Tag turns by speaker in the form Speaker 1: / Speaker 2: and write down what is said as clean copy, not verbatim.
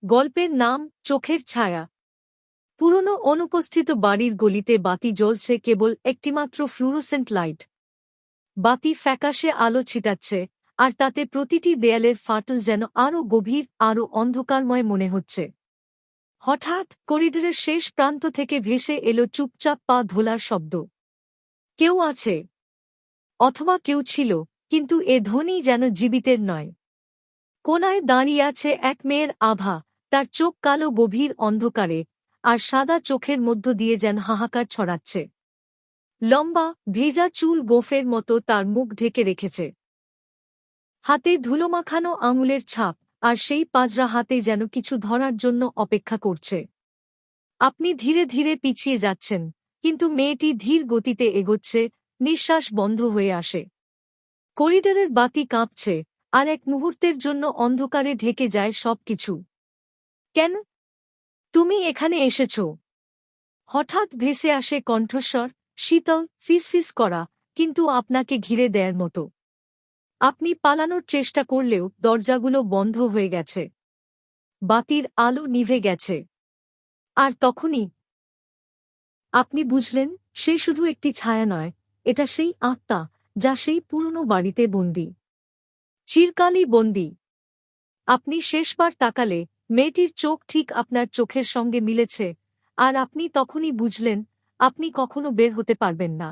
Speaker 1: গল্পের নাম চোখের ছায়া। পুরনো অনুপস্থিত বাড়ির গলিতে বাতি জ্বলছে, কেবল একটিমাত্র ফ্লুরোসেন্ট লাইট। বাতি ফ্যাকাশে আলো ছিটাচ্ছে, আর তাতে প্রতিটি দেয়ালের ফাটল যেন আরও গভীর, আরও অন্ধকারময় মনে হচ্ছে। হঠাৎ করিডোরের শেষ প্রান্ত থেকে ভেসে এলো চুপচাপ পা ধোলার শব্দ। কেউ আছে, অথবা কেউ ছিল, কিন্তু এ ধ্বনি যেন জীবিতের নয়। কোনায় দাঁড়িয়ে আছে এক মেয়ের আভা, তার চোখ কালো গভীর অন্ধকারে, আর সাদা চোখের মধ্য দিয়ে যেন হাহাকার ছড়াচ্ছে। লম্বা ভেজা চুল গোঁফের মতো তার মুখ ঢেকে রেখেছে। হাতে ধুলোমাখানো আঙুলের ছাপ, আর সেই পাজরা হাতে যেন কিছু ধরার জন্য অপেক্ষা করছে। আপনি ধীরে ধীরে পিছিয়ে যাচ্ছেন, কিন্তু মেয়েটি ধীর গতিতে এগোচ্ছে, নিঃশ্বাস বন্ধ হয়ে আসে। করিডোরের বাতি কাঁপছে, আর এক মুহূর্তের জন্য অন্ধকারে ঢেকে যায় সবকিছু। কেন তুমি এখানে এসেছ? হঠাৎ ভেসে আসে কণ্ঠস্বর, শীতল, ফিসফিস করা, কিন্তু আপনাকে ঘিরে দেয়ার মতো। আপনি পালানোর চেষ্টা করলেও দরজাগুলো বন্ধ হয়ে গেছে। বাতির আলো নিভে গেছে। আর তখনই আপনি বুঝলেন, সে শুধু একটি ছায়া নয়, এটা সেই আত্মা, যা সেই পুরনো বাড়িতে বন্দী, চিরকালই বন্দী। আপনি শেষবার তাকালে মেয়েটির চোখ ঠিক আপনার চোখের সঙ্গে মিলেছে, আর আপনি তখনই বুঝলেন, আপনি কখনো বের হতে পারবেন না।